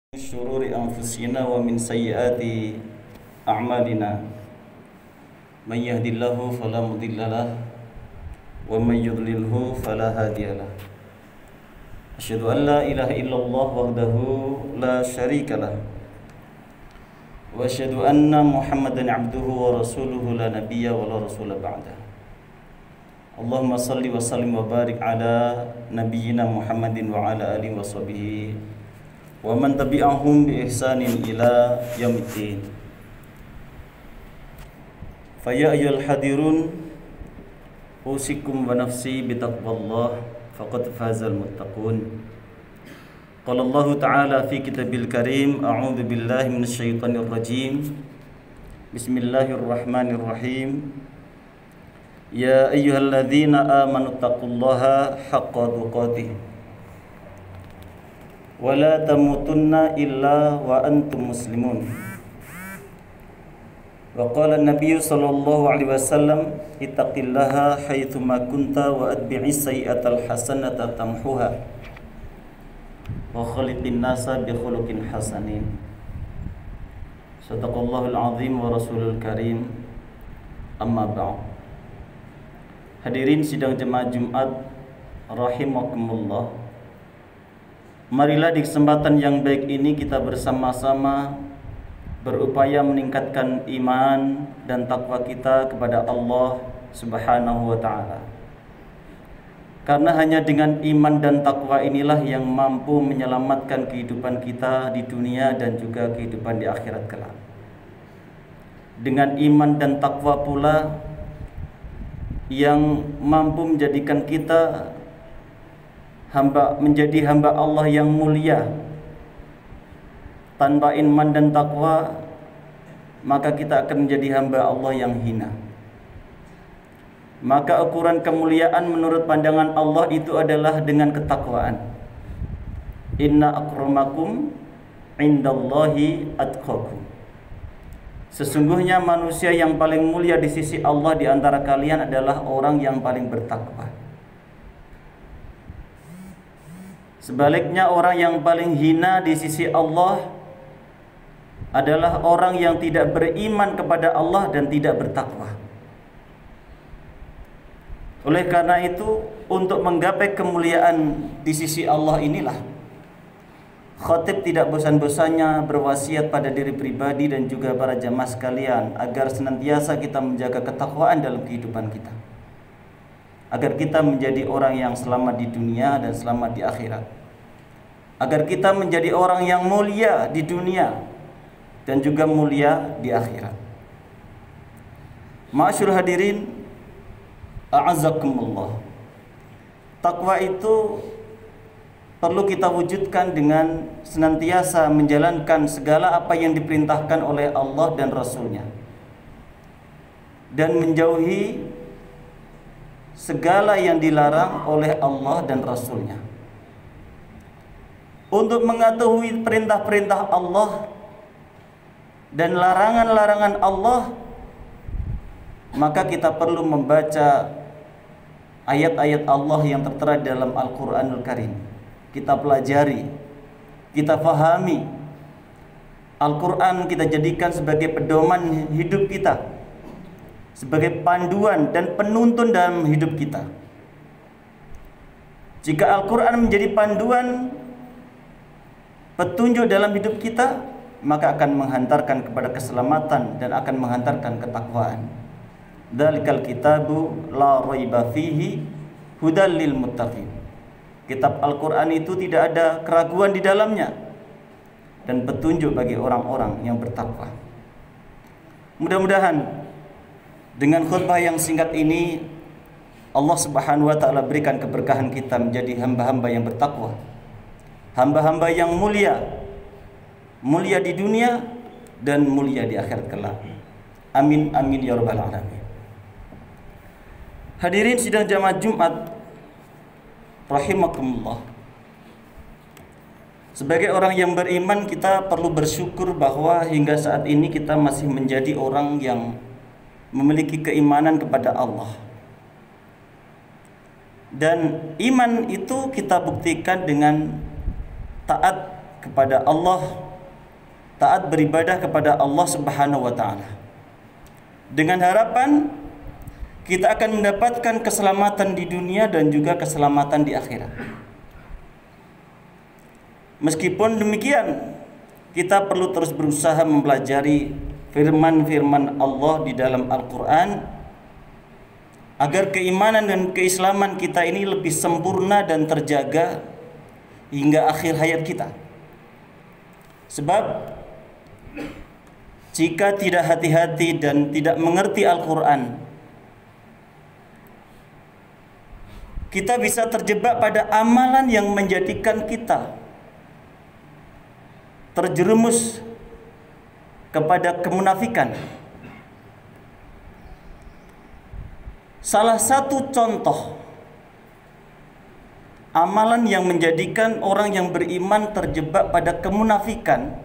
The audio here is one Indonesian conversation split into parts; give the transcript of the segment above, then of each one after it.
من شرور أنفسنا ومن سيئات أعمالنا من يهد الله فلا مضل له ومن يضلله فلا هادي له أشهد أن لا إله إلا الله وحده لا شريك له وأشهد أن محمدا عبده ورسوله لا نبي ولا رسول بعده اللهم صل وسلم وبارك على نبينا محمد وعلى آله وصحبه ومن تبعهم بإحسان إلى يوم الدين فيا أيها الحاضرون أوصيكم ونفسي بتقوى الله فقد فاز المتقون قال الله تعالى في كتابه الكريم أعوذ بالله من الشيطان الرجيم بسم الله الرحمن الرحيم يا أيها الذين آمنوا اتقوا الله حق تقاته ولا تموتن إلا وأنتم مسلمون وقال النبي صلى الله عليه وسلم اتق الله حيثما كنت وأتبع السيئة الحسنة تمحوها وخلق الناس بخلق حسنين صدق الله العظيم ورسول الكريم أما بعد. Hadirin sidang jemaah Jumat rahimakumullah, marilah di kesempatan yang baik ini kita bersama-sama berupaya meningkatkan iman dan takwa kita kepada Allah Subhanahu wa taala. Karena hanya dengan iman dan takwa inilah yang mampu menyelamatkan kehidupan kita di dunia dan juga kehidupan di akhirat kelak. Dengan iman dan takwa pula yang mampu menjadikan kita menjadi hamba Allah yang mulia. Tanpa iman dan takwa, maka kita akan menjadi hamba Allah yang hina. Maka ukuran kemuliaan menurut pandangan Allah itu adalah dengan ketakwaan. Inna akramakum indallahi atqakum. Sesungguhnya manusia yang paling mulia di sisi Allah di antara kalian adalah orang yang paling bertakwa. Sebaliknya orang yang paling hina di sisi Allah adalah orang yang tidak beriman kepada Allah dan tidak bertakwa. Oleh karena itu, untuk menggapai kemuliaan di sisi Allah inilah khatib tidak bosan-bosannya berwasiat pada diri pribadi dan juga para jamaah sekalian agar senantiasa kita menjaga ketakwaan dalam kehidupan kita, agar kita menjadi orang yang selamat di dunia dan selamat di akhirat, agar kita menjadi orang yang mulia di dunia dan juga mulia di akhirat. Ma'asyiral hadirin, a'azzakumullah. Takwa itu perlu kita wujudkan dengan senantiasa menjalankan segala apa yang diperintahkan oleh Allah dan Rasul-Nya, dan menjauhi segala yang dilarang oleh Allah dan Rasul-Nya. Untuk mengetahui perintah-perintah Allah dan larangan-larangan Allah, maka kita perlu membaca ayat-ayat Allah yang tertera dalam Al-Quranul Karim. Kita pelajari, kita fahami. Al-Quran kita jadikan sebagai pedoman hidup kita, sebagai panduan dan penuntun dalam hidup kita. Jika Al-Quran menjadi panduan petunjuk dalam hidup kita, maka akan menghantarkan kepada keselamatan dan akan menghantarkan ketakwaan. Dzalikal kitabu la raiba fihi hudal lil muttaqin. Kitab Al-Quran itu tidak ada keraguan di dalamnya dan petunjuk bagi orang-orang yang bertakwa. Mudah-mudahan dengan khutbah yang singkat ini Allah Subhanahu wa taala berikan keberkahan kita menjadi hamba-hamba yang bertakwa, hamba-hamba yang mulia, mulia di dunia dan mulia di akhirat kelak. Amin amin ya rabbal alamin. Hadirin sidang jamaah Jumat rahimakumullah. Sebagai orang yang beriman, kita perlu bersyukur bahwa hingga saat ini kita masih menjadi orang yang memiliki keimanan kepada Allah. Dan iman itu kita buktikan dengan taat kepada Allah, taat beribadah kepada Allah Subhanahu wa taala. Dengan harapan kita akan mendapatkan keselamatan di dunia dan juga keselamatan di akhirat. Meskipun demikian, kita perlu terus berusaha mempelajari firman-firman Allah di dalam Al-Quran agar keimanan dan keislaman kita ini lebih sempurna dan terjaga hingga akhir hayat kita. Sebab jika tidak hati-hati dan tidak mengerti Al-Quran, kita bisa terjebak pada amalan yang menjadikan kita terjerumus kepada kemunafikan. Salah satu contoh amalan yang menjadikan orang yang beriman terjebak pada kemunafikan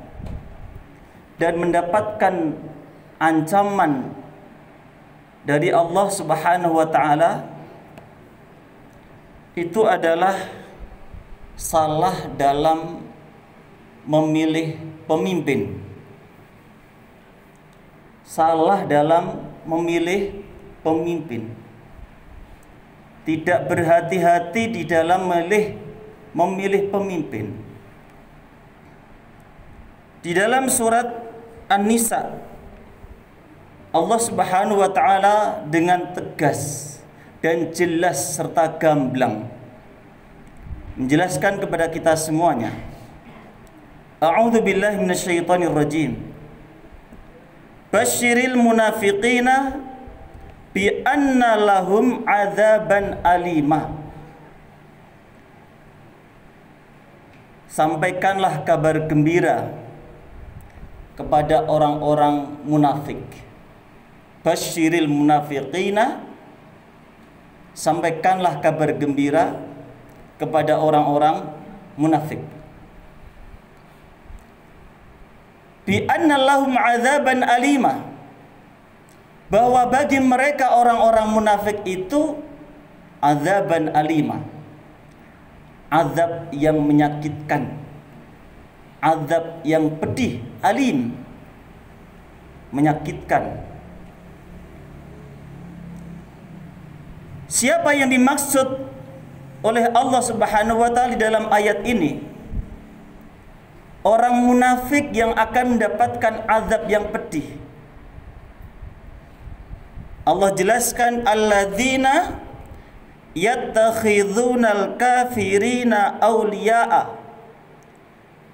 dan mendapatkan ancaman dari Allah Subhanahu wa taala itu adalah salah dalam memilih pemimpin. Salah dalam memilih pemimpin. Tidak berhati-hati di dalam memilih pemimpin. Di dalam surat An-Nisa, Allah Subhanahu wa taala dengan tegas dan jelas serta gamblang menjelaskan kepada kita semuanya. A'udzu billahi minasyaitonir rajim. Basyiril munafiqina bi anna lahum adzaban alima. Sampaikanlah kabar gembira kepada orang-orang munafik. Basyiril munafiqina, sampaikanlah kabar gembira kepada orang-orang munafik. Bi anna lahum adzaban alima, bahwa bagi mereka orang-orang munafik itu adzaban alima, azab yang menyakitkan, azab yang pedih, alim, menyakitkan. Siapa yang dimaksud oleh Allah Subhanahu wa taala dalam ayat ini? Orang munafik yang akan mendapatkan azab yang pedih. Allah jelaskan, alladzina yattakhidhunal kafirina awliya'a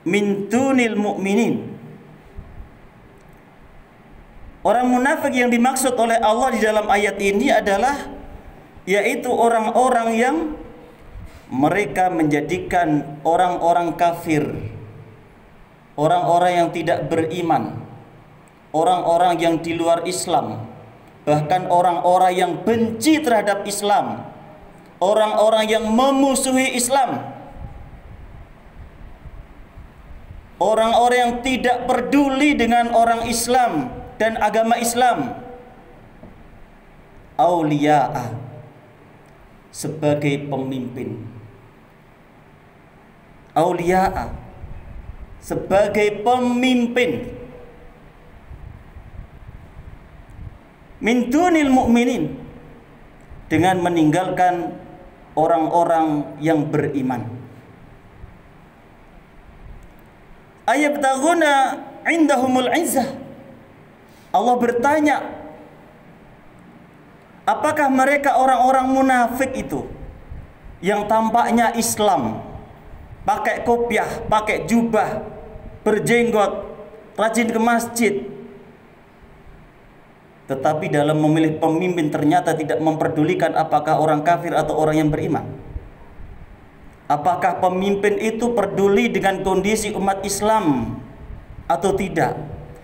min dunil mu'minin. Orang munafik yang dimaksud oleh Allah di dalam ayat ini adalah yaitu orang-orang yang mereka menjadikan orang-orang kafir, orang-orang yang tidak beriman, orang-orang yang di luar Islam, bahkan orang-orang yang benci terhadap Islam, orang-orang yang memusuhi Islam, orang-orang yang tidak peduli dengan orang Islam dan agama Islam, auliya'a, sebagai pemimpin. Auliya'a, sebagai pemimpin. Min dunil mu'minin, dengan meninggalkan orang-orang yang beriman. Ayabtaghuna indahumul izzah. Allah bertanya, apakah mereka orang-orang munafik itu yang tampaknya Islam, pakai kopiah, pakai jubah, berjenggot, rajin ke masjid, tetapi dalam memilih pemimpin ternyata tidak memperdulikan apakah orang kafir atau orang yang beriman? Apakah pemimpin itu peduli dengan kondisi umat Islam atau tidak?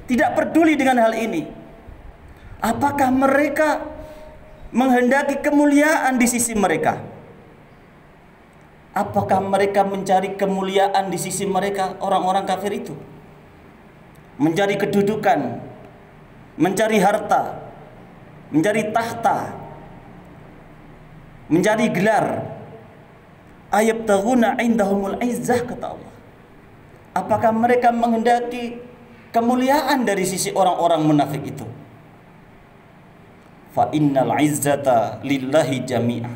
Tidak peduli dengan hal ini. Apakah mereka menghendaki kemuliaan di sisi mereka? Apakah mereka mencari kemuliaan di sisi mereka, orang-orang kafir itu? Mencari kedudukan, mencari harta, mencari tahta, mencari gelar. Ayabtaghuna indahumul izzah, kata Allah. Apakah mereka menghendaki kemuliaan dari sisi orang-orang munafik itu? Fa innal izzata lillahi jami'ah.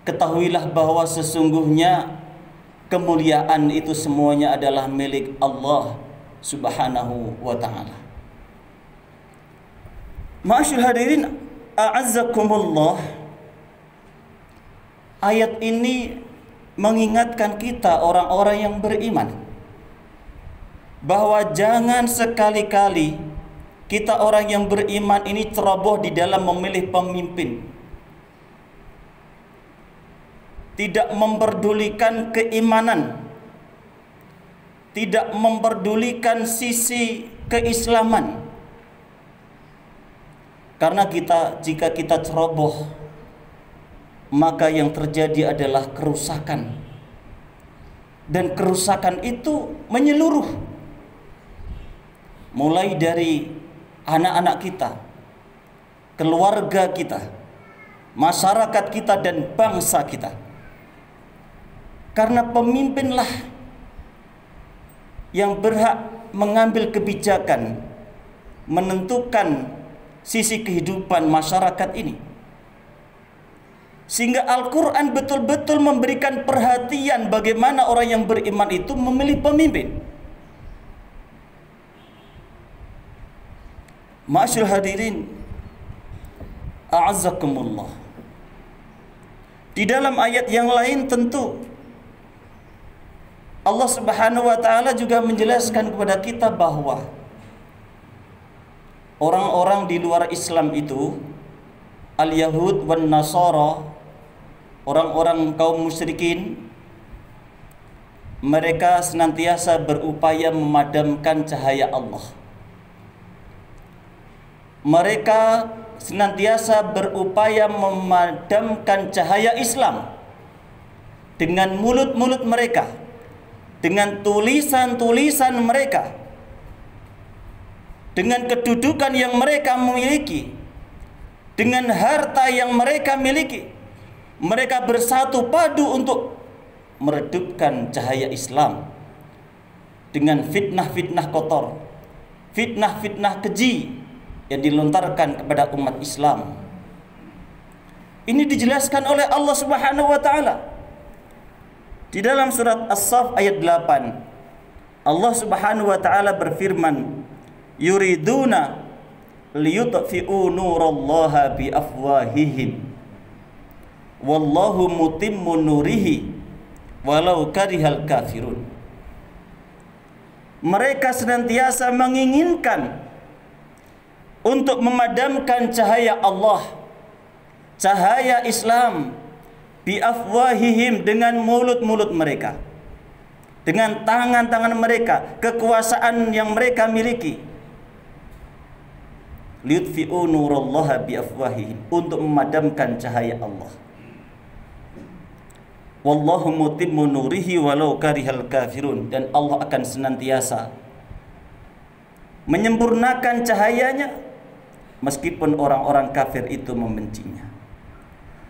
Ketahuilah bahwa sesungguhnya kemuliaan itu semuanya adalah milik Allah Subhanahu wa ta'ala. Ma'asyiral hadirin, a'azzakumullah. Ayat ini mengingatkan kita orang-orang yang beriman bahwa jangan sekali-kali kita orang yang beriman ini ceroboh di dalam memilih pemimpin, tidak memperdulikan keimanan, tidak memperdulikan sisi keislaman. Karena jika kita ceroboh, maka yang terjadi adalah kerusakan. Dan kerusakan itu menyeluruh. Mulai dari anak-anak kita, keluarga kita, masyarakat kita, dan bangsa kita. Karena pemimpinlah yang berhak mengambil kebijakan, menentukan sisi kehidupan masyarakat ini. Sehingga Al-Quran betul-betul memberikan perhatian bagaimana orang yang beriman itu memilih pemimpin. Ma'asyiral hadirin, a'azzakumullah. Di dalam ayat yang lain tentu Allah Subhanahu wa ta'ala juga menjelaskan kepada kita bahwa orang-orang di luar Islam itu, al-Yahud wan Nasara, orang-orang kaum musyrikin, mereka senantiasa berupaya memadamkan cahaya Allah. Mereka senantiasa berupaya memadamkan cahaya Islam dengan mulut-mulut mereka, dengan tulisan-tulisan mereka, dengan kedudukan yang mereka miliki, dengan harta yang mereka miliki. Mereka bersatu padu untuk meredupkan cahaya Islam dengan fitnah-fitnah kotor, fitnah-fitnah keji yang dilontarkan kepada umat Islam. Ini dijelaskan oleh Allah Subhanahu wa ta'ala di dalam surat As-Saff ayat 8. Allah Subhanahu wa ta'ala berfirman, yuriduna liyutfi'u nurallaha bi afwahihim wallahu mutimmu nurihi walau karihal kafirun. Mereka senantiasa menginginkan untuk memadamkan cahaya Allah, cahaya Islam, bi afwahihim, dengan mulut-mulut mereka, dengan tangan-tangan mereka, kekuasaan yang mereka miliki. Liyutfi'u nurallaha bi afwahihim, untuk memadamkan cahaya Allah. Wallahu mutimmu nurihi walau karihal kafirun, dan Allah akan senantiasa menyempurnakan cahayanya meskipun orang-orang kafir itu membencinya.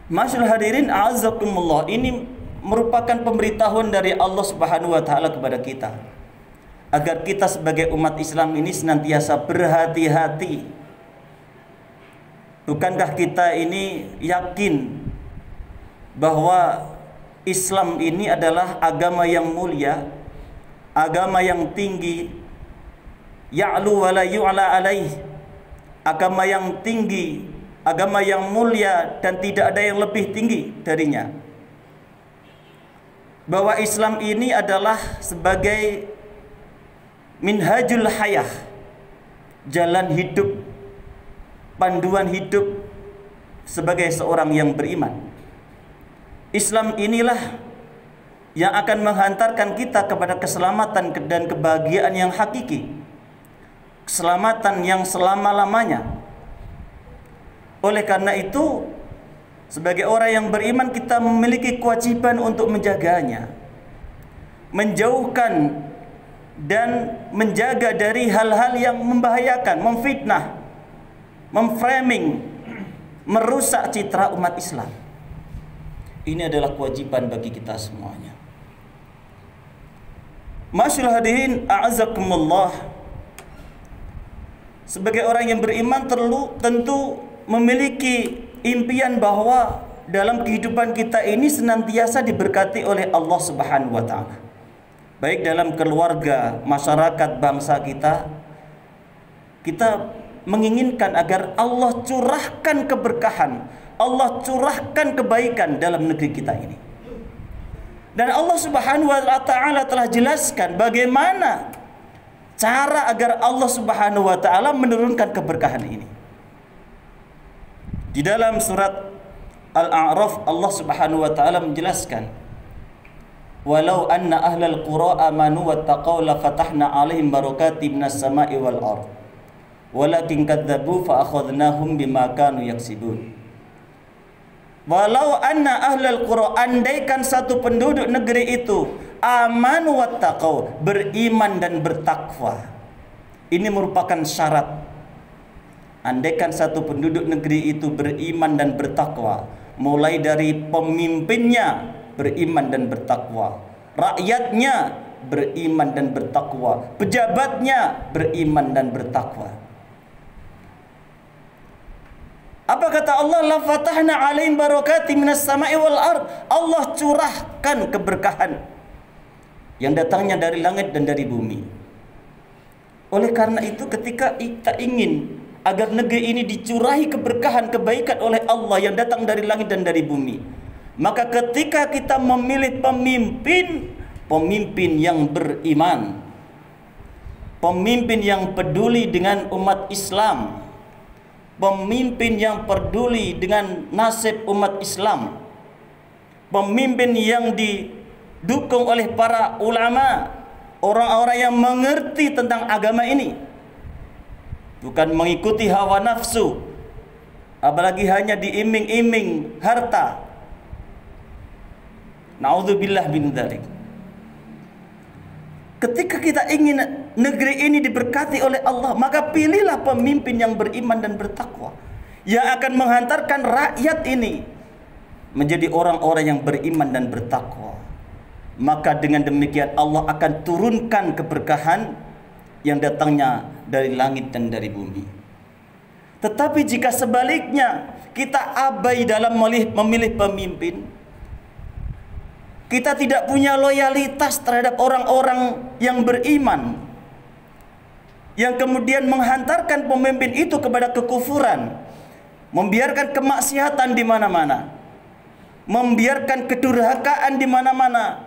Masyaallah hadirin a'azzakumullah, ini merupakan pemberitahuan dari Allah Subhanahu wa ta'ala kepada kita agar kita sebagai umat Islam ini senantiasa berhati-hati. Bukankah kita ini yakin bahwa Islam ini adalah agama yang mulia, agama yang tinggi, ya'lu wa la yu'la alaih, agama yang tinggi, agama yang mulia dan tidak ada yang lebih tinggi darinya. Bahwa Islam ini adalah sebagai minhajul hayah, jalan hidup, panduan hidup sebagai seorang yang beriman. Islam inilah yang akan menghantarkan kita kepada keselamatan dan kebahagiaan yang hakiki, keselamatan yang selama-lamanya. Oleh karena itu, sebagai orang yang beriman, kita memiliki kewajiban untuk menjaganya, menjauhkan dan menjaga dari hal-hal yang membahayakan, memfitnah, memframing, merusak citra umat Islam. Ini adalah kewajiban bagi kita semuanya. Masyaallah hadirin a'azakumullah, sebagai orang yang beriman tentu memiliki impian bahwa dalam kehidupan kita ini senantiasa diberkati oleh Allah Subhanahu wa taala. Baik dalam keluarga, masyarakat, bangsa kita menginginkan agar Allah curahkan keberkahan, Allah curahkan kebaikan dalam negeri kita ini. Dan Allah Subhanahu wa taala telah jelaskan bagaimana cara agar Allah Subhanahu wa taala menurunkan keberkahan ini. Di dalam surat Al-A'raf Allah Subhanahu wa taala menjelaskan, "Walau anna ahlal qura amanu wattaqau la fatahna 'alaihim barakatim minas sama'i wal ardh. Walakin kadzdzabu fa akhadnahum bima kanu yaksibun." Walau anna ahlal qura, andaikan satu penduduk negeri itu amanu wattaqau, beriman dan bertakwa. Ini merupakan syarat. Andaikan satu penduduk negeri itu beriman dan bertakwa, mulai dari pemimpinnya beriman dan bertakwa, rakyatnya beriman dan bertakwa, pejabatnya beriman dan bertakwa. Apa kata Allah? La fatahna 'alaihim barakatim minas sama'i wal ard. Allah curahkan keberkahan yang datangnya dari langit dan dari bumi. Oleh karena itu, ketika kita ingin agar negeri ini dicurahi keberkahan, kebaikan oleh Allah yang datang dari langit dan dari bumi, maka ketika kita memilih pemimpin yang beriman, pemimpin yang peduli dengan umat Islam, pemimpin yang peduli dengan nasib umat Islam, pemimpin yang didukung oleh para ulama, orang-orang yang mengerti tentang agama ini, bukan mengikuti hawa nafsu, apalagi hanya diiming-iming harta. Na'udzubillah min dzalik. Ketika kita ingin negeri ini diberkati oleh Allah, maka pilihlah pemimpin yang beriman dan bertakwa, yang akan menghantarkan rakyat ini menjadi orang-orang yang beriman dan bertakwa. Maka dengan demikian Allah akan turunkan keberkahan yang datangnya dari langit dan dari bumi. Tetapi jika sebaliknya kita abai dalam memilih pemimpin, kita tidak punya loyalitas terhadap orang-orang yang beriman, yang kemudian menghantarkan pemimpin itu kepada kekufuran, membiarkan kemaksiatan di mana-mana, membiarkan kedurhakaan di mana-mana,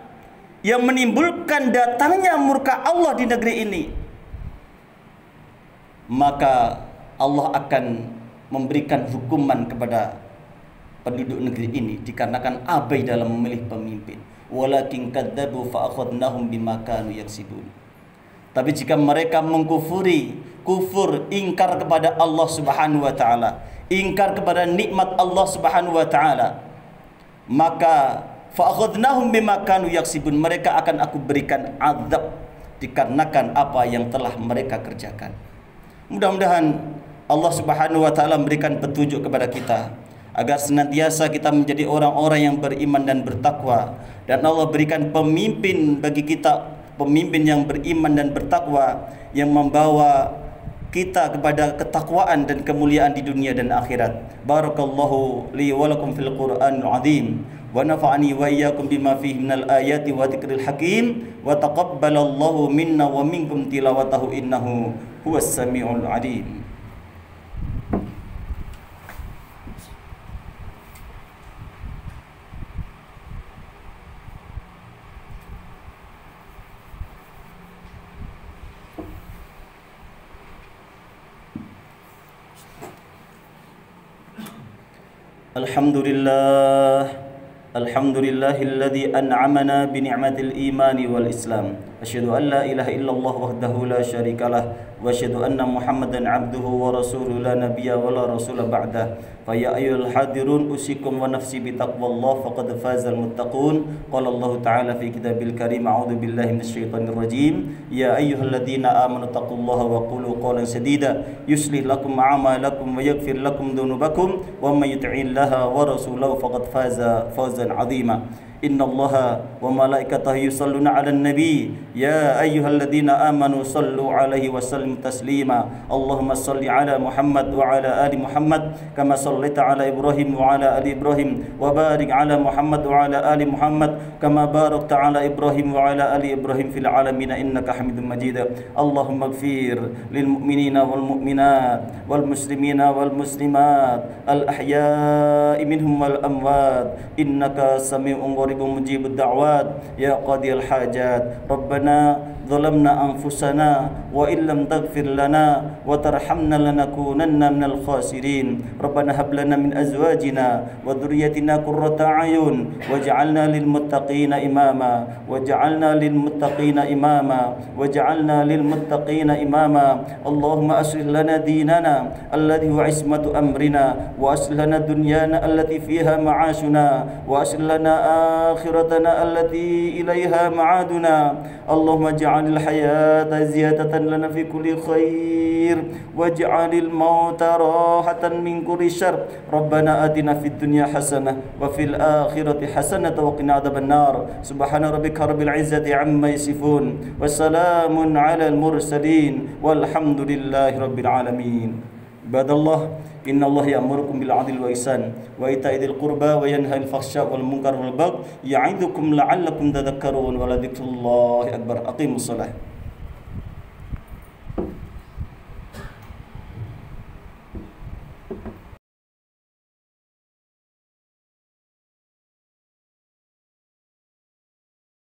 yang menimbulkan datangnya murka Allah di negeri ini, maka Allah akan memberikan hukuman kepada penduduk negeri ini dikarenakan abai dalam memilih pemimpin. Walakin kadzdzabu fa akhadnahum bima kanu yaksibun. Tapi jika mereka mengkufuri, kufur, ingkar kepada Allah Subhanahu wa taala, ingkar kepada nikmat Allah Subhanahu wa taala, maka fa akhadnahum bima kanu yaksibun, mereka akan aku berikan azab dikarenakan apa yang telah mereka kerjakan. Mudah-mudahan Allah Subhanahu wa taala memberikan petunjuk kepada kita agar senantiasa kita menjadi orang-orang yang beriman dan bertakwa, dan Allah berikan pemimpin bagi kita, pemimpin yang beriman dan bertakwa, yang membawa kita kepada ketakwaan dan kemuliaan di dunia dan akhirat. Barakallahu li wa lakum fil Qur'anil azim, wa nafa'ani wa iyyakum bima fihi minal ayati wa dzikril hakim, wa taqabbalallahu minna wa minkum tilawatahu innahu huwas samiul alim. Alhamdulillahilladzi an'amana bi ni'matil imani wal islam. Asyhadu an la ilaha illallah wahdahu la syarikalah wa asyhadu anna Muhammadan abduhu wa rasuluhu la nabiyya wa la rasula ba'dah. Fa ya ayyuhal hadirun usikum wa nafsi bi taqwallah faqad fazal muttaqun. Qala Allah ta'ala fi kitabil karim, a'udzu billahi minasyaitonir rajim. Ya ayyuhalladzina amanu taqullaha wa qulu qawlan sadida yuslih lakum a'malakum wa yaghfir lakum dhunubakum wa may yuti'illaha wa rasulahu faqad faza fawzan 'azima. Innallaha وملائكته يصلون على النبي يا أيها الذين آمنوا صلوا عليه وسلموا تسليما اللهم صل على محمد وعلى آل محمد كما صليت على إبراهيم وعلى آل إبراهيم وبارك على محمد وعلى آل محمد كما باركت على إبراهيم وعلى آل إبراهيم في العالمين إنك حميد مجيد اللهم اغفر للمؤمنين والمؤمنات والمسلمين والمسلمات الأحياء منهم والأموات إنك سميع قريب مجيب الدعوات يا قاضي الحاجات ربنا ظلمنا أنفسنا وإن لم تغفر لنا وترحمنا لنكونن من الخاسرين ربنا هب لنا من أزواجنا وذريتنا قرة أعين واجعلنا للمتقين إماما واجعلنا للمتقين إماما واجعلنا للمتقين إماما اللهم أصلح لنا ديننا الذي هو عصمة أمرنا وأصلح لنا دنيانا التي فيها معاشنا وأصلح لنا آخرتنا التي إليها معادنا اللهم اجعل الحياة زيادة لنا في كل خير واجعل الموت راحة من كل شر ربنا آتنا في الدنيا حسنة وفي الآخرة حسنة وقنا عذاب النار سبحان ربك رب العزة عما يصفون وسلام على المرسلين والحمد لله رب العالمين عباد الله إن الله يأمركم بالعدل والإحسان وإيتاء ذي القربى وينهى عن الفحشاء والمنكر والبغي يعظكم لعلكم تذكرون ولذكر الله أكبر أقيموا الصلاة